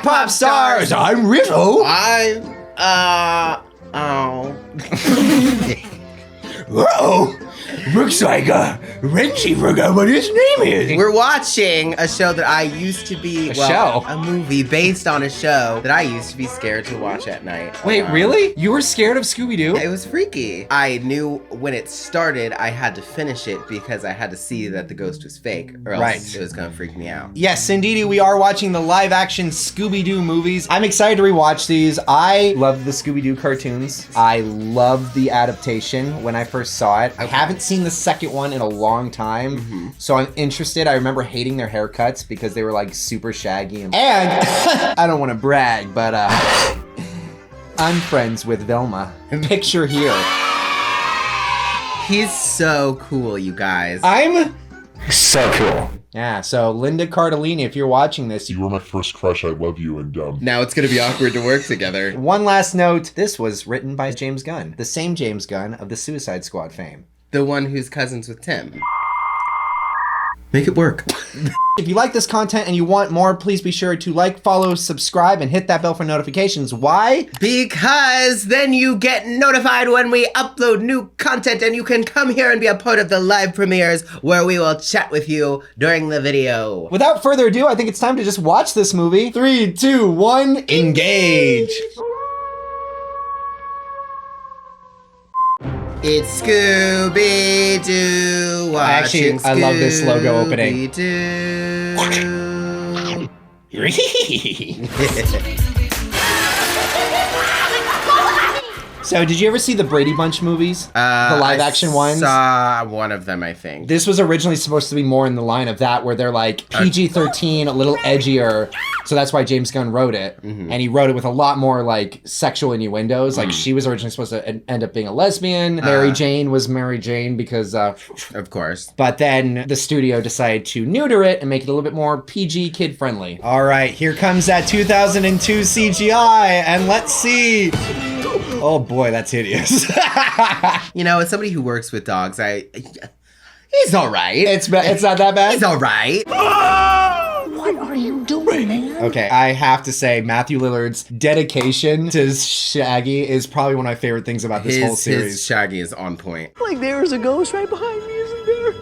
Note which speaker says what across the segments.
Speaker 1: back, pop stars. I'm RIZZO. Whoa. Looks like Renji forgot what his name is.
Speaker 2: We're watching a show that I used to be, a movie based on a show that I used to be scared to watch at night.
Speaker 1: Wait, really? You were scared of Scooby Doo?
Speaker 2: It was freaky. I knew when it started, I had to finish it because I had to see that the ghost was fake, or else it was gonna freak me out.
Speaker 1: Yes, indeed, we are watching the live-action Scooby Doo movies. I'm excited to rewatch these. I love the Scooby Doo cartoons. I love the adaptation when I first saw it. I haven't seen the second one in a long time, so I'm interested. I remember hating their haircuts because they were like super shaggy. And I don't want to brag, but I'm friends with Velma. Picture here.
Speaker 2: He's so cool, you guys.
Speaker 1: I'm
Speaker 3: so cool.
Speaker 1: Yeah, so Linda Cardellini, if you're watching this,
Speaker 3: You were my first crush, I love you, and
Speaker 2: Now it's gonna be awkward to work together.
Speaker 1: One last note, this was written by James Gunn, the same James Gunn of the Suicide Squad fame.
Speaker 2: The one who's cousins with Tim. Make it work.
Speaker 1: If you like this content and you want more, please be sure to like, follow, subscribe, and hit that bell for notifications. Why?
Speaker 2: Because then you get notified when we upload new content and you can come here and be a part of the live premieres where we will chat with you during the video.
Speaker 1: Without further ado, I think it's time to just watch this movie. 3, 2, 1, engage!
Speaker 2: It's Scooby Doo.
Speaker 1: Actually, I love this logo opening. So, did you ever see the Brady Bunch movies? The live-action ones?
Speaker 2: I saw one of them, I think.
Speaker 1: This was originally supposed to be more in the line of that, where they're like PG-13, a little edgier. So that's why James Gunn wrote it. And he wrote it with a lot more like sexual innuendos. Like she was originally supposed to end up being a lesbian. Mary Jane was Mary Jane because...
Speaker 2: of course.
Speaker 1: But then the studio decided to neuter it and make it a little bit more PG kid-friendly. All right, here comes that 2002 CGI, and let's see... Oh boy, that's hideous.
Speaker 2: You know, as somebody who works with dogs, he's all right.
Speaker 1: It's not that bad?
Speaker 2: He's all right.
Speaker 4: What are you doing, man?
Speaker 1: Okay, I have to say Matthew Lillard's dedication to Shaggy is probably one of my favorite things about this whole series.
Speaker 2: His Shaggy is on point.
Speaker 4: Like there's a ghost right behind me, isn't there?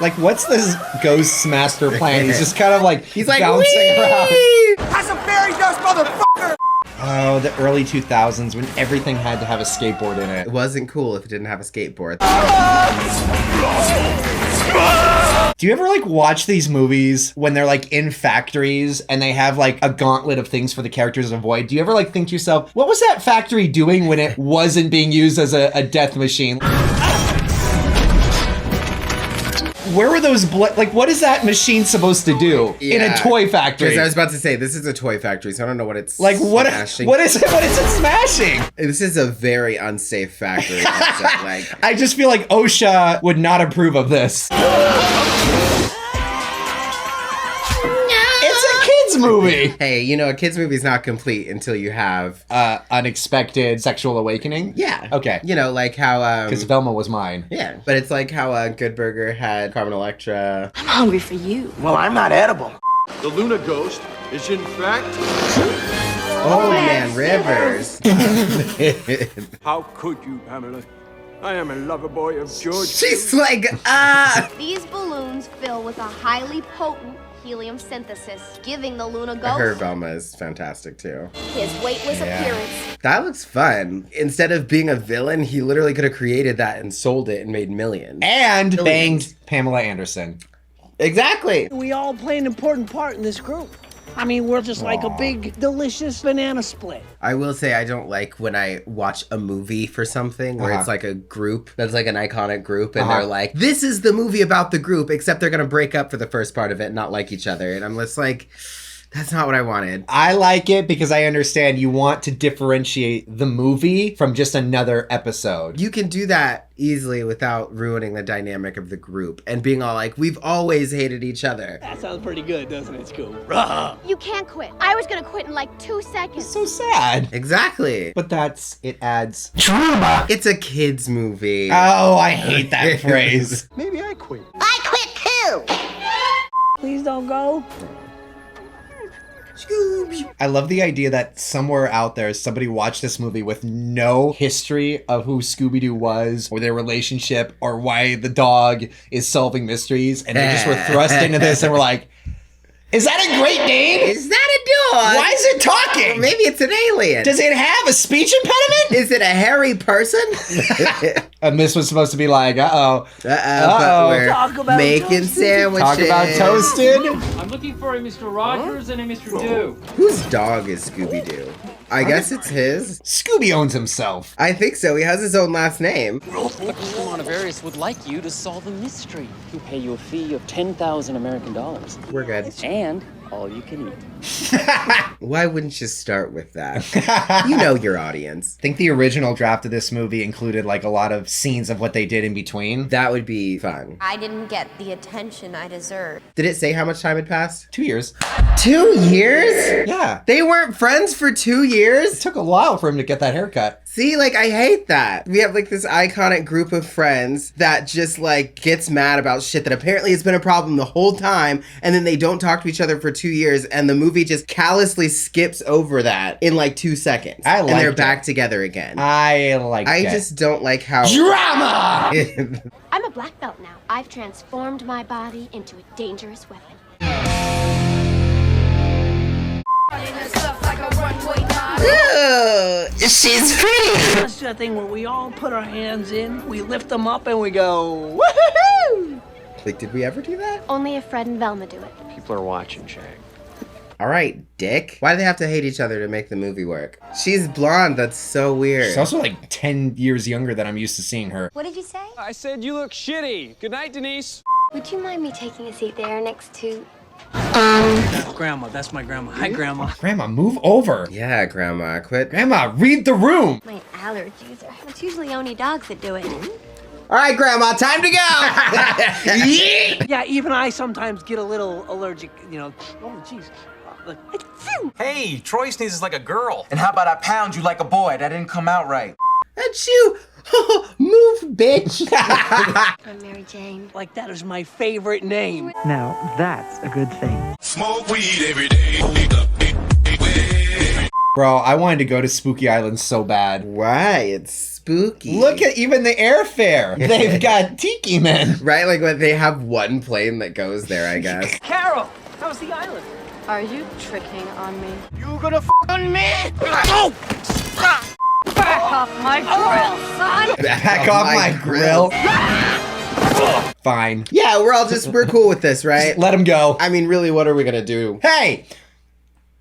Speaker 1: Like, what's this ghost's master plan? He's just kind of like,
Speaker 2: he's like
Speaker 1: bouncing around.
Speaker 4: That's a fairy dust, motherfucker!
Speaker 1: Oh, the early 2000s when everything had to have a skateboard in it.
Speaker 2: It wasn't cool if it didn't have a skateboard.
Speaker 1: Do you ever like watch these movies when they're like in factories and they have like a gauntlet of things for the characters to avoid? Do you ever like think to yourself, what was that factory doing when it wasn't being used as a death machine? Where were those like, what is that machine supposed to do in a toy factory?
Speaker 2: Because I was about to say, this is a toy factory, so I don't know what it's
Speaker 1: like. What is it smashing?
Speaker 2: This is a very unsafe factory. Like,
Speaker 1: I just feel like OSHA would not approve of this. It's a kid's movie.
Speaker 2: Hey, you know, a kid's movie is not complete until you have
Speaker 1: unexpected sexual awakening.
Speaker 2: Yeah.
Speaker 1: Okay.
Speaker 2: You know, like how
Speaker 1: because Velma was mine.
Speaker 2: Yeah, but it's like how Good Burger had Carmen Electra.
Speaker 5: I'm hungry for you.
Speaker 4: Well, I'm not edible.
Speaker 6: The Luna Ghost is in fact...
Speaker 2: Oh, man, Rivers.
Speaker 6: How could you, Pamela? I am a lover boy of George.
Speaker 2: She's like,
Speaker 7: These balloons fill with a highly potent helium synthesis, giving the Luna Ghost
Speaker 2: her Velma is fantastic too.
Speaker 7: his weightless appearance.
Speaker 2: That looks fun. Instead of being a villain, he literally could have created that and sold it and made millions.
Speaker 1: And banged Pamela Anderson.
Speaker 2: Exactly.
Speaker 4: We all play an important part in this group. I mean, we're just like a big, delicious banana split.
Speaker 2: I will say I don't like when I watch a movie for something where it's like a group that's like an iconic group and they're like, this is the movie about the group, except they're gonna break up for the first part of it and not like each other. And I'm just like, that's not what I wanted.
Speaker 1: I like it because I understand you want to differentiate the movie from just another episode.
Speaker 2: You can do that easily without ruining the dynamic of the group and being all like, we've always hated each other.
Speaker 4: That sounds pretty good, doesn't it, Scoob?
Speaker 7: You can't quit. I was gonna quit in like 2 seconds.
Speaker 1: So sad.
Speaker 2: Exactly.
Speaker 1: But it adds
Speaker 4: drama.
Speaker 2: It's a kid's movie.
Speaker 1: Oh, I hate that phrase.
Speaker 6: Maybe I quit.
Speaker 7: I quit too!
Speaker 4: Please don't go.
Speaker 2: Scooby.
Speaker 1: I love the idea that somewhere out there, somebody watched this movie with no history of who Scooby-Doo was, or their relationship, or why the dog is solving mysteries, and they just were thrust into this and were like, is that a Great Dane?
Speaker 2: Is that a dog?
Speaker 1: Why is it talking?
Speaker 2: Maybe it's an alien.
Speaker 1: Does it have a speech impediment?
Speaker 2: Is it a hairy person?
Speaker 1: And this was supposed to be like, uh-oh.
Speaker 2: But we're
Speaker 4: Talk about
Speaker 2: making
Speaker 4: toasted.
Speaker 2: sandwiches.
Speaker 1: Talk about toasted.
Speaker 5: I'm looking for a Mr. Rogers and a Mr. Doo.
Speaker 2: Whose dog is Scooby Doo? I guess it's his.
Speaker 1: Scooby owns himself.
Speaker 2: I think so. He has his own last name.
Speaker 8: Monteverus would like you to solve a mystery. He'll pay you a fee of 10,000 American dollars.
Speaker 2: We're good.
Speaker 8: And all you can eat.
Speaker 2: Why wouldn't you start with that? You know your audience.
Speaker 1: I think the original draft of this movie included like a lot of scenes of what they did in between.
Speaker 2: That would be fun.
Speaker 7: I didn't get the attention I deserved.
Speaker 2: Did it say how much time had passed?
Speaker 1: 2 years.
Speaker 2: 2 years?
Speaker 1: Yeah.
Speaker 2: They weren't friends for 2 years?
Speaker 1: It took a while for him to get that haircut.
Speaker 2: See, like, I hate that. We have, like, this iconic group of friends that just, like, gets mad about shit that apparently has been a problem the whole time, and then they don't talk to each other for 2 years, and the movie just callously skips over that in, like, 2 seconds. And they're back together again.
Speaker 1: I like it.
Speaker 2: I just don't like how...
Speaker 1: Drama!
Speaker 7: I'm a black belt now. I've transformed my body into a dangerous weapon.
Speaker 2: She's pretty!
Speaker 4: That's that thing where we all put our hands in, we lift them up, and we go, woohoo!
Speaker 2: Like, did we ever do that?
Speaker 7: Only if Fred and Velma do it.
Speaker 5: People are watching, Shag.
Speaker 2: All right, dick. Why do they have to hate each other to make the movie work? She's blonde. That's so weird.
Speaker 1: She's also like 10 years younger than I'm used to seeing her.
Speaker 7: What did you say?
Speaker 5: I said you look shitty. Good night, Denise.
Speaker 7: Would you mind me taking a seat there next to...
Speaker 4: Grandma, that's my grandma. Hi, Grandma.
Speaker 1: Grandma, move over.
Speaker 2: Yeah, Grandma, quit.
Speaker 1: Grandma, read the room.
Speaker 7: My allergies are... It's usually only dogs that do it.
Speaker 2: All right, Grandma, time to go!
Speaker 4: Yeah, even I sometimes get a little allergic, you know. Oh, jeez.
Speaker 9: Hey, Troy sneezes like a girl. And how about I pound you like a boy? That didn't come out right.
Speaker 2: That's you! Move, bitch!
Speaker 7: I'm Mary Jane.
Speaker 4: Like, that is my favorite name.
Speaker 10: Now, that's a good thing.
Speaker 3: Smoke weed every day.
Speaker 1: Bro, I wanted to go to Spooky Island so bad.
Speaker 2: Why? It's spooky.
Speaker 1: Look at even the airfare. They've got tiki men.
Speaker 2: Right, like when they have one plane that goes there, I guess.
Speaker 4: Carol, how's the island?
Speaker 7: Are you tricking on me?
Speaker 4: You gonna on me?
Speaker 7: Back off my grill, son!
Speaker 1: Back off my grill. Fine.
Speaker 2: Yeah, we're cool with this, right?
Speaker 1: Let him go.
Speaker 2: I mean, really, what are we gonna do?
Speaker 1: Hey!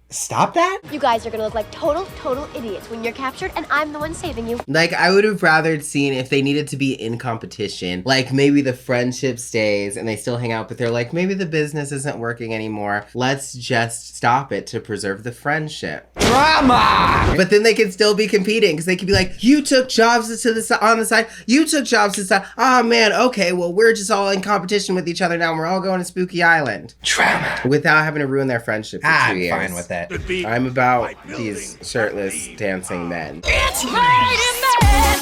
Speaker 1: Stop that?
Speaker 7: You guys are gonna look like total idiots when you're captured, and I'm the one saving you.
Speaker 2: Like, I would have rather seen if they needed to be in competition, like maybe the friendship stays and they still hang out, but they're like, maybe the business isn't working anymore. Let's just stop it to preserve the friendship.
Speaker 1: Drama!
Speaker 2: But then they could still be competing because they could be like, you took jobs on the side, you took jobs to the side. Oh man, okay, well, we're just all in competition with each other now and we're all going to Spooky Island.
Speaker 1: Drama.
Speaker 2: Without having to ruin their friendship for 2 years.
Speaker 1: I'm fine with that.
Speaker 2: I'm about these shirtless dancing men.
Speaker 7: It's raining men!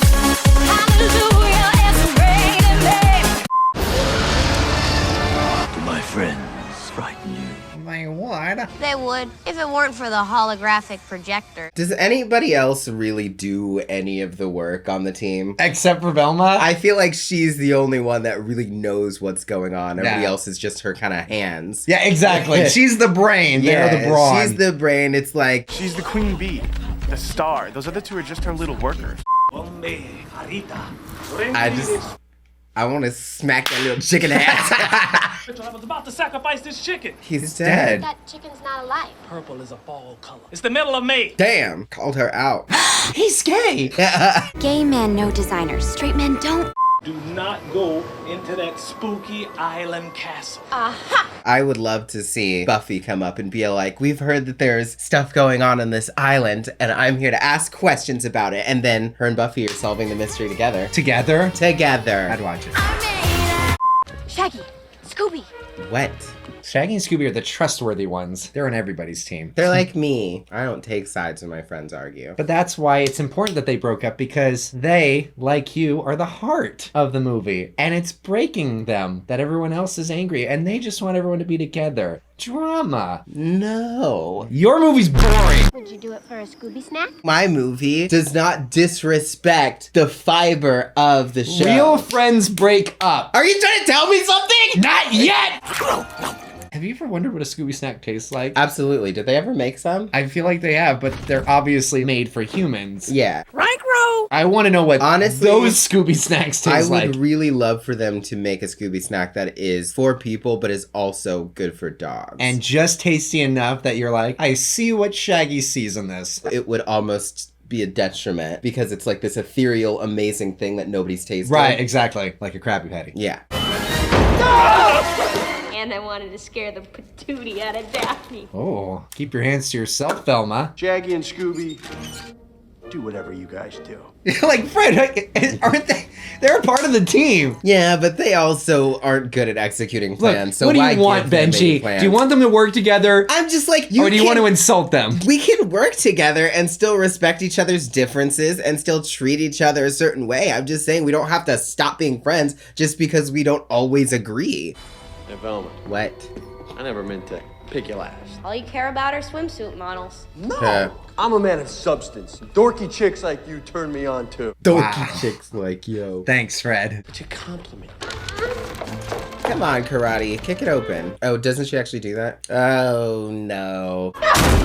Speaker 7: Hallelujah, it's raining men!
Speaker 9: Do my friends frighten you?
Speaker 1: My what?
Speaker 7: They would, if it weren't for the holographic projector.
Speaker 2: Does anybody else really do any of the work on the team?
Speaker 1: Except for Velma?
Speaker 2: I feel like she's the only one that really knows what's going on. Everybody
Speaker 1: Yeah.
Speaker 2: else is just her kind of hands.
Speaker 1: Yeah, exactly. She's the brain. They're the brawn.
Speaker 2: She's the brain. It's like...
Speaker 11: She's the queen bee, the star. Those other two are just her little workers.
Speaker 2: I want to smack that little chicken ass.
Speaker 5: I was about to sacrifice this chicken.
Speaker 2: He's dead.
Speaker 7: That chicken's not alive.
Speaker 5: Purple is a fall color. It's the middle of May.
Speaker 2: Damn. Called her out.
Speaker 1: He's gay.
Speaker 7: Gay men know designers. Straight men don't.
Speaker 5: Do not go into that spooky island castle.
Speaker 2: I would love to see Buffy come up and be like, we've heard that there's stuff going on this island, and I'm here to ask questions about it. And then her and Buffy are solving the mystery together.
Speaker 1: Together?
Speaker 2: Together.
Speaker 1: I'd watch it.
Speaker 7: Shaggy, Scooby.
Speaker 2: What?
Speaker 1: Shaggy and Scooby are the trustworthy ones. They're on everybody's team.
Speaker 2: They're like me. I don't take sides when my friends argue.
Speaker 1: But that's why it's important that they broke up, because they, like you, are the heart of the movie. And it's breaking them that everyone else is angry, and they just want everyone to be together. drama.
Speaker 2: No.
Speaker 1: Your movie's boring.
Speaker 7: Would you do it for a Scooby snack?
Speaker 2: My movie does not disrespect the fiber of the show.
Speaker 1: Real friends break up.
Speaker 2: Are you trying to tell me something?
Speaker 1: Not yet! Have you ever wondered what a Scooby snack tastes like?
Speaker 2: Absolutely. Did they ever make some?
Speaker 1: I feel like they have, but they're obviously made for humans.
Speaker 2: Yeah.
Speaker 1: I want to know what
Speaker 2: Honestly,
Speaker 1: those Scooby snacks taste
Speaker 2: I would
Speaker 1: like.
Speaker 2: really love for them to make a Scooby snack that is for people, but is also good for dogs.
Speaker 1: And just tasty enough that you're like, I see what Shaggy sees in this.
Speaker 2: it would almost be a detriment because it's like this ethereal, amazing thing that nobody's tasted.
Speaker 1: Right, exactly. Like a Krabby Patty.
Speaker 2: Yeah.
Speaker 7: And I wanted to scare the patootie out of Daphne.
Speaker 1: Oh, keep your hands to yourself, Velma.
Speaker 6: Shaggy and Scooby, do whatever you guys do.
Speaker 1: Like, Fred, aren't they? They're a part of the team.
Speaker 2: Yeah, but they also aren't good at executing plans.
Speaker 1: Look,
Speaker 2: so
Speaker 1: what do
Speaker 2: why
Speaker 1: you want,
Speaker 2: give them any
Speaker 1: Benji?
Speaker 2: plans?
Speaker 1: Do you want them to work together?
Speaker 2: I'm just like,
Speaker 1: or do you want to insult them?
Speaker 2: We can work together and still respect each other's differences and still treat each other a certain way. I'm just saying we don't have to stop being friends just because we don't always agree.
Speaker 12: Hey, Velma.
Speaker 2: What?
Speaker 12: I never meant to pick you last.
Speaker 7: All you care about are swimsuit models.
Speaker 6: No, I'm a man of substance. Dorky chicks like you turn me on too.
Speaker 2: Dorky chicks like yo.
Speaker 1: Thanks, Fred.
Speaker 12: But you compliment.
Speaker 2: Come on, karate, kick it open. Oh, doesn't she actually do that? Oh no.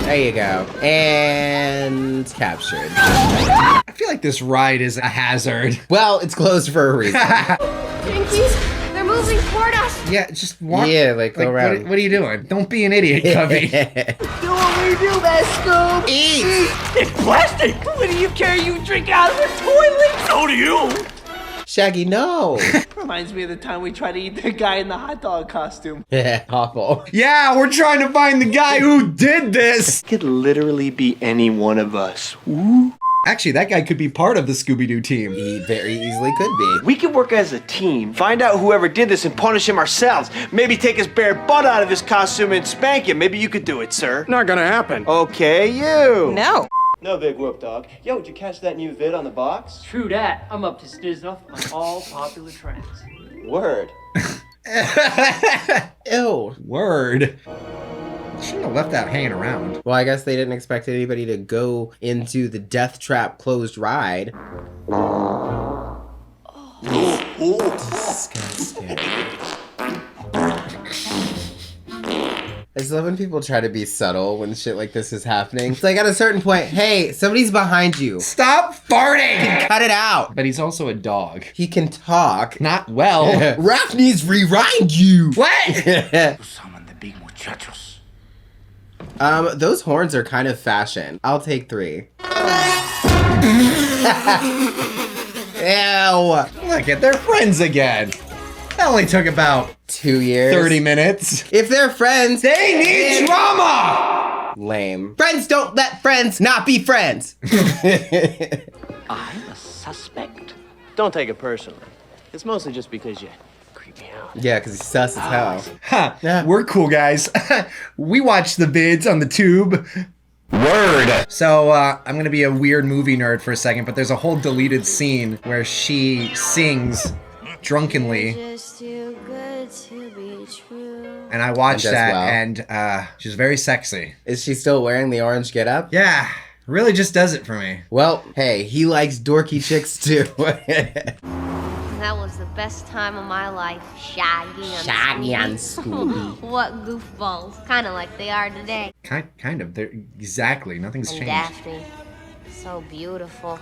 Speaker 2: There you go. And captured.
Speaker 1: I feel like this ride is a hazard.
Speaker 2: Well, it's closed for a reason.
Speaker 7: Twinkies, they're moving toward us.
Speaker 1: Yeah, just walk.
Speaker 2: Yeah, like go around.
Speaker 1: What are you doing? Don't be an idiot, Cubby.
Speaker 4: Do what we do best, Scoob.
Speaker 2: Eat!
Speaker 4: It's plastic. What do you care? You drink out of the toilet.
Speaker 6: So do you.
Speaker 2: Shaggy, no.
Speaker 4: Reminds me of the time we tried to eat the guy in the hot dog costume.
Speaker 2: Yeah, awful.
Speaker 1: Yeah, we're trying to find the guy who did this.
Speaker 6: Could literally be any one of us.
Speaker 1: Actually, that guy could be part of the Scooby Doo team.
Speaker 2: He very easily could be.
Speaker 13: We can work as a team, find out whoever did this and punish him ourselves. Maybe take his bare butt out of his costume and spank him. Maybe you could do it, sir.
Speaker 6: Not gonna happen.
Speaker 13: Okay, you.
Speaker 14: No.
Speaker 12: No big whoop, dog. Yo, did you catch that new vid on the box?
Speaker 4: True that. I'm up to snuff on all popular trends.
Speaker 12: Word.
Speaker 2: Ew.
Speaker 1: Word. Shouldn't have left that hanging around.
Speaker 2: Well, I guess they didn't expect anybody to go into the death trap closed ride. Disgusting. I just love when people try to be subtle when shit like this is happening. It's like at a certain point, hey, somebody's behind you.
Speaker 1: Stop farting!
Speaker 2: Cut it out.
Speaker 1: But he's also a dog.
Speaker 2: He can talk.
Speaker 1: Not well.
Speaker 2: Raph needs rewind you.
Speaker 1: What?
Speaker 6: Summon the big muchachos.
Speaker 2: Those horns are kind of fashion. I'll take 3. Ew.
Speaker 1: Look at, they're friends again. That only took about
Speaker 2: 2 years.
Speaker 1: 30 minutes.
Speaker 2: If they're friends,
Speaker 1: they need drama!
Speaker 2: Lame. Friends don't let friends not be friends.
Speaker 13: I'm a suspect.
Speaker 12: Don't take it personally. It's mostly just because you creep me out.
Speaker 2: Yeah, because he's sus as hell.
Speaker 1: Huh.
Speaker 2: Yeah.
Speaker 1: We're cool guys. We watch the vids on the tube. Word. So I'm gonna be a weird movie nerd for a second, but there's a whole deleted scene where she sings drunkenly.
Speaker 7: Just too good to be true.
Speaker 1: And I watched
Speaker 2: And does
Speaker 1: that,
Speaker 2: well.
Speaker 1: and she's very sexy.
Speaker 2: Is she still wearing the orange getup?
Speaker 1: Yeah, really just does it for me.
Speaker 2: Well, hey, he likes dorky chicks too.
Speaker 7: That was the best time of my life.
Speaker 2: Shaggy and Scooby.
Speaker 7: What goofballs. Kind of like they are today.
Speaker 1: Kind of. They're exactly. Nothing's
Speaker 7: And
Speaker 1: changed.
Speaker 7: Daphne. So beautiful.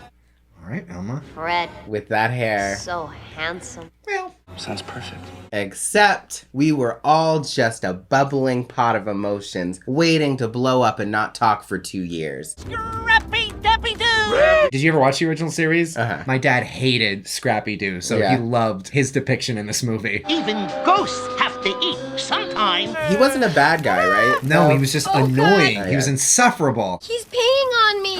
Speaker 1: All right, Elma.
Speaker 7: Fred.
Speaker 2: With that hair.
Speaker 7: So handsome.
Speaker 1: Well,
Speaker 6: sounds perfect.
Speaker 2: Except we were all just a bubbling pot of emotions waiting to blow up and not talk for 2 years.
Speaker 1: Did you ever watch the original series?
Speaker 2: Uh-huh.
Speaker 1: My dad hated Scrappy Doo, so
Speaker 2: Yeah.
Speaker 1: he loved his depiction in this movie.
Speaker 4: Even ghosts have to eat sometime.
Speaker 2: He wasn't a bad guy, right?
Speaker 1: No, he was just annoying.
Speaker 2: Oh,
Speaker 1: He was
Speaker 2: yeah.
Speaker 1: insufferable.
Speaker 7: He's peeing on me.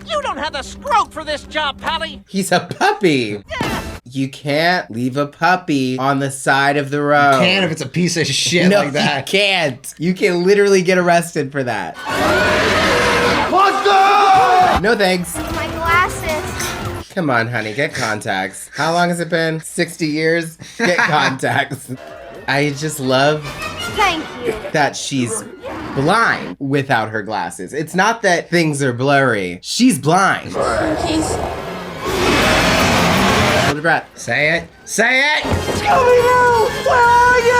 Speaker 4: You don't have the scrote for this job, Pally.
Speaker 2: He's a puppy. You can't leave a puppy on the side of the road.
Speaker 1: Can if it's a piece of shit
Speaker 2: no,
Speaker 1: like that.
Speaker 2: you can't. You can literally get arrested for that. No thanks.
Speaker 7: My glasses.
Speaker 2: Come on, honey, get contacts. How long has it been? 60 years? Get contacts. I just love
Speaker 7: Thank you.
Speaker 2: that she's blind without her glasses. It's not that things are blurry. She's blind. Hold your breath.
Speaker 1: Say it. Say it!
Speaker 4: Scooby-Doo, where are you?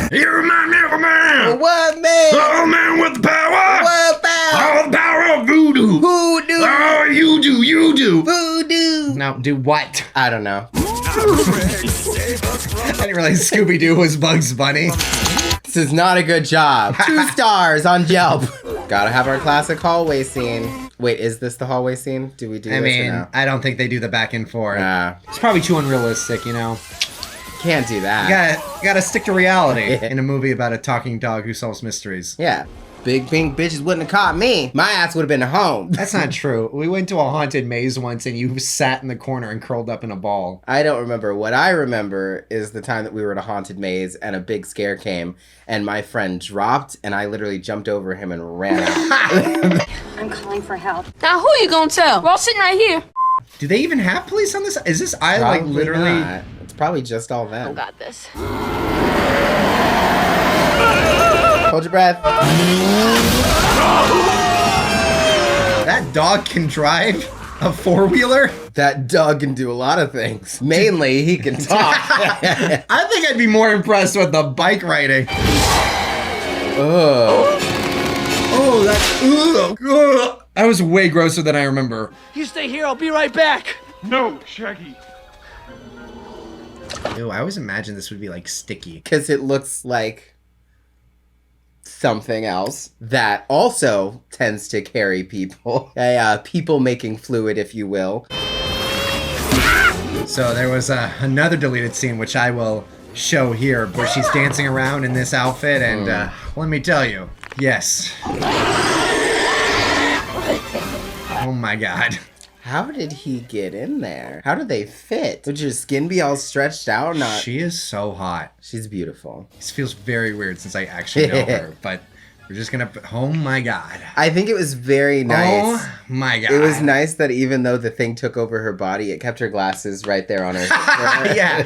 Speaker 3: You remind me of a man!
Speaker 2: What man?
Speaker 3: Oh, man with the power!
Speaker 2: What power?
Speaker 3: Oh, the power of voodoo!
Speaker 2: Voodoo!
Speaker 3: Oh, you do!
Speaker 2: Voodoo!
Speaker 1: No, do what?
Speaker 2: I don't know.
Speaker 1: I didn't realize Scooby-Doo was Bugs Bunny.
Speaker 2: This is not a good job. 2 stars on Yelp. Gotta have our classic hallway scene. Wait, is this the hallway scene? Do we do this or no?
Speaker 1: I don't think they do the back and forth.
Speaker 2: Nah.
Speaker 1: It's probably too unrealistic, you know?
Speaker 2: Can't do that.
Speaker 1: You gotta stick to reality in a movie about a talking dog who solves mysteries.
Speaker 2: Yeah. Big pink bitches wouldn't have caught me. My ass would have been home.
Speaker 1: That's not true. We went to a haunted maze once and you sat in the corner and curled up in a ball.
Speaker 2: I don't remember. What I remember is the time that we were at a haunted maze and a big scare came and my friend dropped and I literally jumped over him and ran out.
Speaker 14: I'm calling for help.
Speaker 15: Now who you gonna tell? We're all sitting right here.
Speaker 1: Do they even have police on this? Is this like literally?
Speaker 2: Not. It's probably just all them.
Speaker 15: I got this.
Speaker 2: Hold your breath.
Speaker 1: That dog can drive a 4-wheeler?
Speaker 2: That dog can do a lot of things. Mainly, he can talk.
Speaker 1: I think I'd be more impressed with the bike riding.
Speaker 2: Ugh.
Speaker 1: Oh, that's... Ugh. That was way grosser than I remember.
Speaker 4: You stay here, I'll be right back.
Speaker 11: No, Shaggy.
Speaker 1: Ew, I always imagined this would be like sticky.
Speaker 2: Because it looks like something else that also tends to carry people. A people-making fluid, if you will.
Speaker 1: So there was another deleted scene, which I will show here, where she's dancing around in this outfit, and let me tell you, yes. Oh my god.
Speaker 2: How did he get in there? How do they fit? Would your skin be all stretched out? Not.
Speaker 1: She is so hot.
Speaker 2: She's beautiful.
Speaker 1: This feels very weird since I actually know her, but we're just gonna. Oh my god.
Speaker 2: I think it was very nice.
Speaker 1: Oh my god.
Speaker 2: It was nice that even though the thing took over her body, it kept her glasses right there on her.
Speaker 1: Yeah.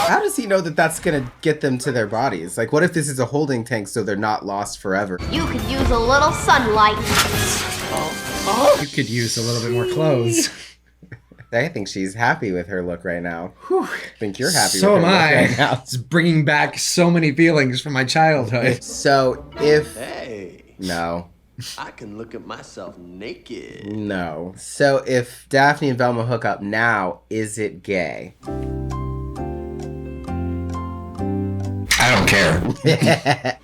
Speaker 2: How does he know that that's gonna get them to their bodies? Like, what if this is a holding tank so they're not lost forever?
Speaker 7: You could use a little sunlight.
Speaker 1: You could use a little bit more clothes.
Speaker 2: I think she's happy with her look right now. Whew. I think you're happy
Speaker 1: So
Speaker 2: with her
Speaker 1: am
Speaker 2: look
Speaker 1: I.
Speaker 2: right now.
Speaker 1: It's bringing back so many feelings from my childhood.
Speaker 2: So if...
Speaker 16: Hey.
Speaker 2: No.
Speaker 16: I can look at myself naked.
Speaker 2: No. So if Daphne and Velma hook up now, is it gay?
Speaker 3: I don't care.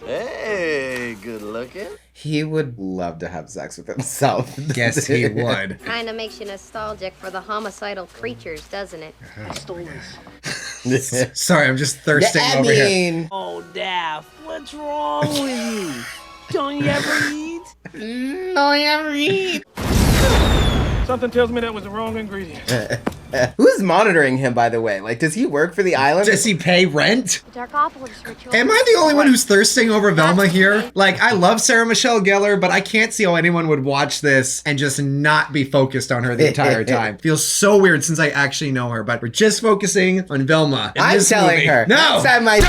Speaker 16: Hey, good looking.
Speaker 2: He would love to have sex with himself.
Speaker 1: Yes, he would.
Speaker 7: Kinda makes you nostalgic for the homicidal creatures, doesn't it?
Speaker 4: I stole this.
Speaker 1: Sorry, I'm just thirsting over here.
Speaker 4: Oh, Daff, what's wrong with you? Don't you ever eat?
Speaker 2: No, you ever eat.
Speaker 5: Something tells me that was the wrong ingredient.
Speaker 2: Who's monitoring him, by the way? Like, does he work for the island?
Speaker 1: Does he pay rent?
Speaker 7: The Darkopolis ritual.
Speaker 1: Am I the only one who's thirsting over Velma here? Like, I love Sarah Michelle Gellar, but I can't see how anyone would watch this and just not be focused on her the entire time. Feels so weird since I actually know her, but we're just focusing on Velma.
Speaker 2: I'm telling her.
Speaker 1: No!
Speaker 2: Don't tell her.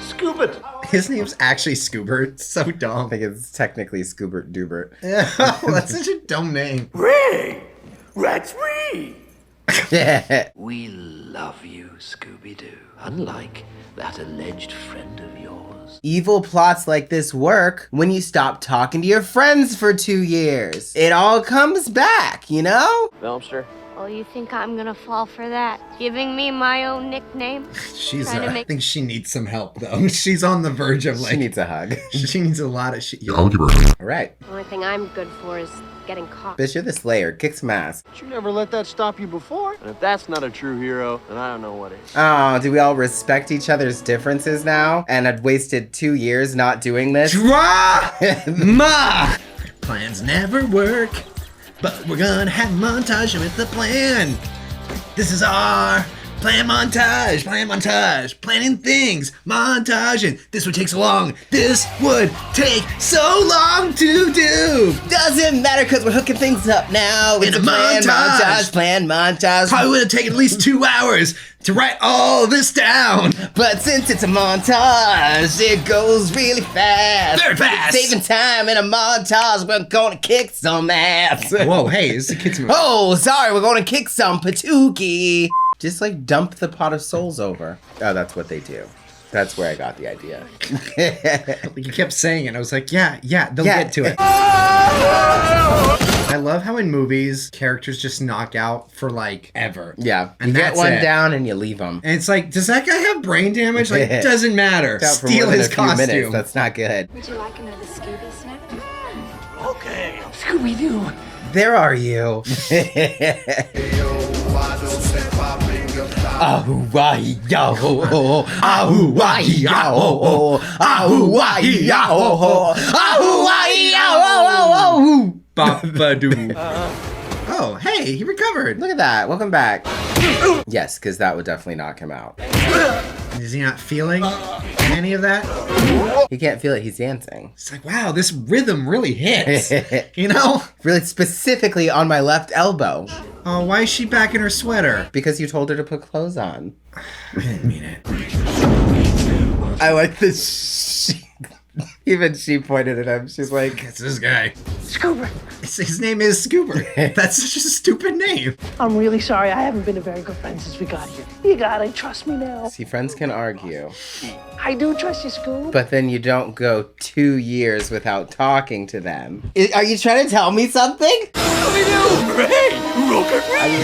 Speaker 4: Scoobert.
Speaker 1: His name's actually Scoobert. It's so dumb.
Speaker 2: I think it's technically Scoobert Doobert.
Speaker 1: That's such a dumb name.
Speaker 16: Ray! That's me!
Speaker 12: We love you, Scooby-Doo, unlike that alleged friend of yours.
Speaker 2: Evil plots like this work when you stop talking to your friends for 2 years. It all comes back, you know?
Speaker 12: Velmster?
Speaker 7: Oh, you think I'm gonna fall for that? Giving me my own nickname?
Speaker 1: She's,
Speaker 7: Trying to
Speaker 1: I
Speaker 7: make-
Speaker 1: think she needs some help, though. She's on the verge of, like...
Speaker 2: She needs a hug.
Speaker 1: She needs a lot of shit.
Speaker 3: I'll give her a hug.
Speaker 2: All right.
Speaker 7: The only thing I'm good for is getting caught.
Speaker 2: Bitch, you're the Slayer. Kick some ass.
Speaker 16: But you never let that stop you before. And if that's not a true hero, then I don't know what is.
Speaker 2: Oh, do we all respect each other's differences now? And had wasted 2 years not doing this?
Speaker 1: Drama! Plans never work, but we're gonna have montage with the plan. This is our Plan montage, planning things, montaging. This would take so long. This would take so long to do.
Speaker 2: Doesn't matter because we're hooking things up now.
Speaker 1: In a montage.
Speaker 2: Plan montage.
Speaker 1: Probably would have taken at least 2 hours to write all this down.
Speaker 2: But since it's a montage, it goes really fast.
Speaker 1: Very fast.
Speaker 2: Saving time in a montage, we're gonna kick some ass.
Speaker 1: Whoa, hey, this is a kid's movie.
Speaker 2: Oh, sorry, we're gonna kick some patookie. Just like dump the pot of souls over. Oh, that's what they do. That's where I got the idea.
Speaker 1: You kept saying it. I was like, yeah, they'll get to it. I love how in movies, characters just knock out for like ever.
Speaker 2: Yeah.
Speaker 1: And
Speaker 2: you get
Speaker 1: that's
Speaker 2: one
Speaker 1: it.
Speaker 2: down and you leave them.
Speaker 1: And it's like, does that guy have brain damage? Like, it doesn't matter. Steal his costume.
Speaker 2: Minutes. That's not good.
Speaker 7: Would you like another Scooby snack?
Speaker 4: Okay. Scooby Doo.
Speaker 2: There are you.
Speaker 1: Oh, hey, he recovered.
Speaker 2: Look at that. Welcome back. Yes, because that would definitely knock him out.
Speaker 1: Is he not feeling any of that?
Speaker 2: He can't feel it. He's dancing.
Speaker 1: It's like, wow, this rhythm really hits. You know?
Speaker 2: Really specifically on my left elbow.
Speaker 1: Oh, why is she back in her sweater?
Speaker 2: Because you told her to put clothes on.
Speaker 1: I didn't mean it.
Speaker 2: I like this. Even she pointed at him. She's like,
Speaker 1: it's this guy.
Speaker 4: Scoober.
Speaker 1: His name is Scoober. That's such a stupid name.
Speaker 4: I'm really sorry. I haven't been a very good friend since we got here. You gotta trust me now.
Speaker 2: See, friends can argue.
Speaker 4: I do trust you, Scoob.
Speaker 2: But then you don't go 2 years without talking to them. Are you trying to tell me something?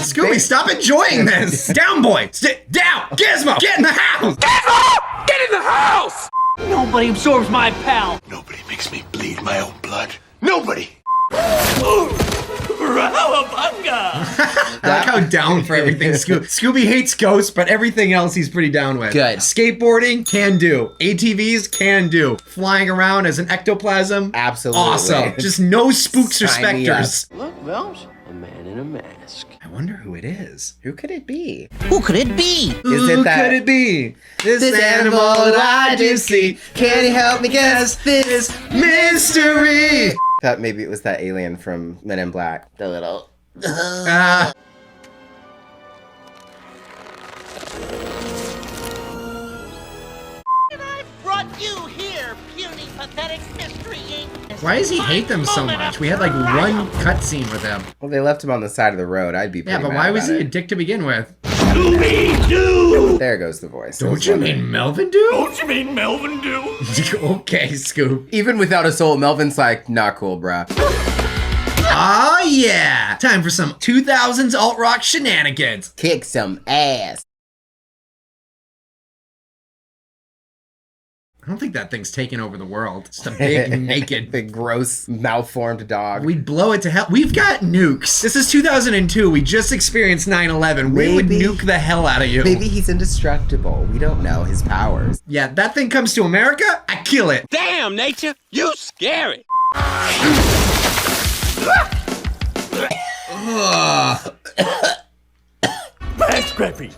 Speaker 1: Scooby, stop enjoying this. Down, boy. Sit down. Gizmo, get in the house.
Speaker 6: Gizmo! Get in the house!
Speaker 4: Nobody absorbs my pal.
Speaker 3: Nobody makes me bleed my own blood. Nobody.
Speaker 1: I like how down for everything Scooby hates ghosts, but everything else he's pretty down with.
Speaker 2: Good.
Speaker 1: Skateboarding, can do. ATVs, can do. Flying around as an ectoplasm,
Speaker 2: absolutely.
Speaker 1: Awesome. Just no spooks or specters.
Speaker 12: Look, Velms, a man in a mask.
Speaker 1: I wonder who it is.
Speaker 2: Who could it be?
Speaker 15: Who could it be?
Speaker 1: Who could it be? This animal that I just see.
Speaker 2: Can you help me guess
Speaker 1: this mystery?
Speaker 2: Thought maybe it was that alien from Men in Black. The little.
Speaker 1: Why does he hate them so much? We had like one cutscene with him.
Speaker 2: Well, they left him on the side of the road. I'd be pretty
Speaker 1: but
Speaker 2: mad
Speaker 1: why was
Speaker 2: about
Speaker 1: he a
Speaker 2: it.
Speaker 1: dick to begin with?
Speaker 3: Scooby Doo!
Speaker 2: There goes the voice.
Speaker 1: Don't you mean Melvin Doo?
Speaker 3: Don't you mean Melvin Doo?
Speaker 1: Okay, Scoop.
Speaker 2: Even without a soul, Melvin's like, not cool, bruh.
Speaker 1: Oh yeah! Time for some 2000s alt rock shenanigans.
Speaker 2: Kick some ass.
Speaker 1: I don't think that thing's taking over the world. It's just a big, naked,
Speaker 2: big, gross, malformed dog.
Speaker 1: We'd blow it to hell. We've got nukes. This is 2002. We just experienced 9/11. We would nuke the hell out of you.
Speaker 2: Maybe he's indestructible. We don't know his powers.
Speaker 1: Yeah, that thing comes to America, I kill it.
Speaker 12: Damn, nature, you scary.
Speaker 3: That's creepy.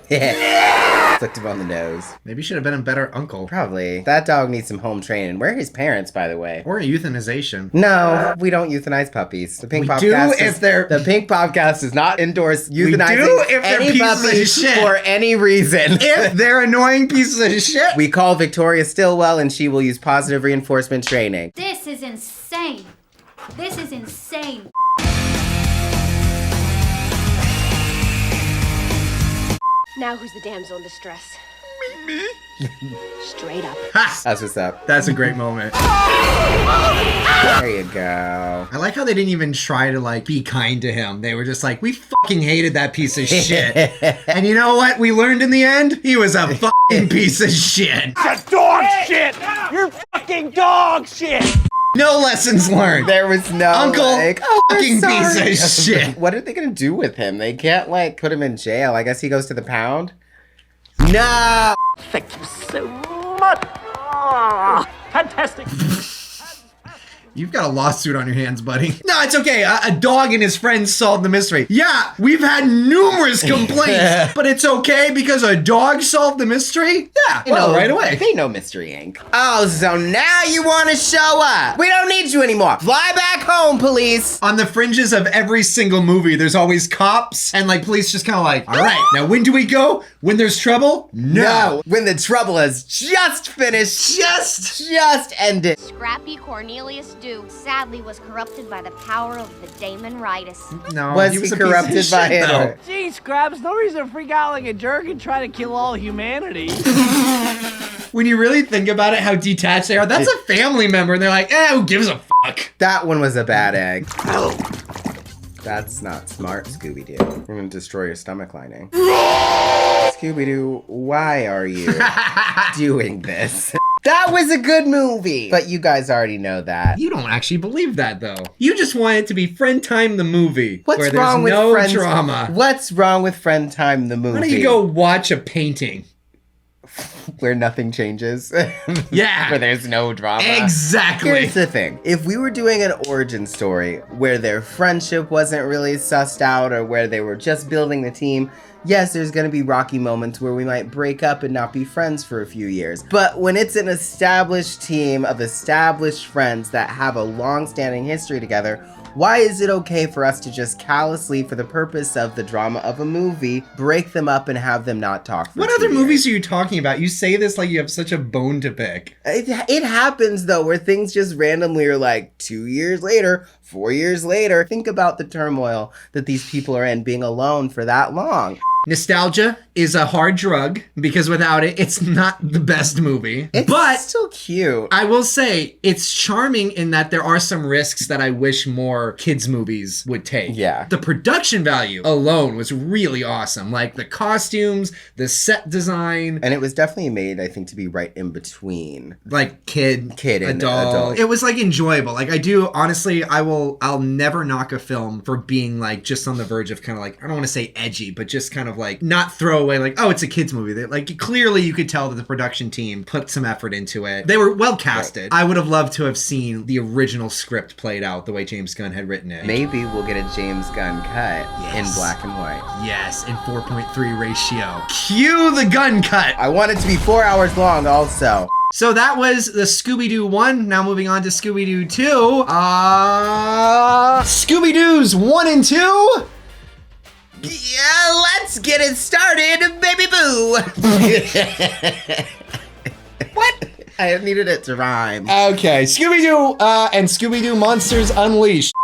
Speaker 2: Flicked him on the nose.
Speaker 1: Maybe should have been a better uncle.
Speaker 2: Probably. That dog needs some home training. Where are his parents, by the way?
Speaker 1: Or euthanization.
Speaker 2: No, we don't euthanize puppies. The Pink
Speaker 1: We
Speaker 2: Podcast
Speaker 1: do if they're...
Speaker 2: The Pink Podcast does not endorse euthanizing
Speaker 1: We do if they're
Speaker 2: any
Speaker 1: pieces of
Speaker 2: puppies
Speaker 1: shit.
Speaker 2: for any reason.
Speaker 1: If they're annoying pieces of shit.
Speaker 2: We call Victoria Stillwell and she will use positive reinforcement training.
Speaker 7: This is insane. This is insane. Now who's the damsel in distress? Me. Straight up.
Speaker 2: That's what's up.
Speaker 1: That's a great moment.
Speaker 2: There you go.
Speaker 1: I like how they didn't even try to like be kind to him. They were just like, we fucking hated that piece of shit. And you know what we learned in the end? He was a fucking piece of shit.
Speaker 6: That's dog shit! You're fucking dog shit!
Speaker 1: No lessons learned.
Speaker 2: There was no
Speaker 1: Uncle
Speaker 2: like,
Speaker 1: fucking piece of shit.
Speaker 2: What are they gonna do with him? They can't like put him in jail. I guess he goes to the pound. No.
Speaker 5: Thank you so much. Oh, fantastic.
Speaker 1: You've got a lawsuit on your hands, buddy. No, it's okay. A dog and his friends solved the mystery. Yeah, we've had numerous complaints, but it's okay because a dog solved the mystery? Yeah, well, right away.
Speaker 2: They know Mystery Inc. Oh, so now you want to show up. We don't need you anymore. Fly back home, police.
Speaker 1: On the fringes of every single movie, there's always cops and like police just kind of like, all right, now when do we go? When there's trouble? No.
Speaker 2: When the trouble has just finished. Just ended.
Speaker 7: Scrappy Cornelius Dew sadly was corrupted by the power of the Damon Ritus.
Speaker 1: No,
Speaker 2: was he corrupted by it? Or...
Speaker 4: Gee, Scraps, no reason to freak out like a jerk and try to kill all humanity.
Speaker 1: When you really think about it, how detached they are, that's a family member, and they're like, who gives a fuck?
Speaker 2: That one was a bad egg. That's not smart, Scooby-Doo. You're gonna destroy your stomach lining. Scooby-Doo, why are you doing this? That was a good movie! But you guys already know that.
Speaker 1: You don't actually believe that, though. You just want it to be Friend Time the movie.
Speaker 2: What's wrong with Friend Drama? What's wrong with Friend Time the movie?
Speaker 1: Why don't you go watch a painting?
Speaker 2: Where nothing changes.
Speaker 1: Yeah.
Speaker 2: Where there's no drama.
Speaker 1: Exactly.
Speaker 2: Here's the thing. If we were doing an origin story where their friendship wasn't really sussed out or where they were just building the team, yes, there's gonna be rocky moments where we might break up and not be friends for a few years. But when it's an established team of established friends that have a long-standing history together, why is it okay for us to just callously, for the purpose of the drama of a movie, break them up and have them not talk for 2
Speaker 1: years? What other movies are you talking about? You say this like you have such a bone to pick.
Speaker 2: It happens, though, where things just randomly are like 2 years later, 4 years later. Think about the turmoil that these people are in being alone for that long.
Speaker 1: Nostalgia is a hard drug because without it, it's not the best movie.
Speaker 2: But still cute.
Speaker 1: I will say it's charming in that there are some risks that I wish more kids movies would take.
Speaker 2: Yeah.
Speaker 1: The production value alone was really awesome. Like the costumes, the set design.
Speaker 2: And it was definitely made, I think, to be right in between.
Speaker 1: Like kid
Speaker 2: and adult.
Speaker 1: It was like enjoyable. Like I do, honestly, I'll never knock a film for being like just on the verge of kind of like, I don't want to say edgy, but just kind of like not throw away like, oh, it's a kid's movie. Like clearly you could tell that the production team put some effort into it. They were well casted. Right. I would have loved to have seen the original script played out the way James Gunn had written it.
Speaker 2: Maybe we'll get a James Gunn cut in black and white.
Speaker 1: Yes, in 4.3 ratio. Cue the Gunn cut.
Speaker 2: I want it to be 4 hours long also.
Speaker 1: So that was the Scooby-Doo 1. Now moving on to Scooby-Doo 2. Scooby-Doo's 1 and 2.
Speaker 2: Yeah, let's get it started, baby boo. What? I needed it to rhyme.
Speaker 1: Okay, Scooby-Doo and Scooby-Doo Monsters Unleashed.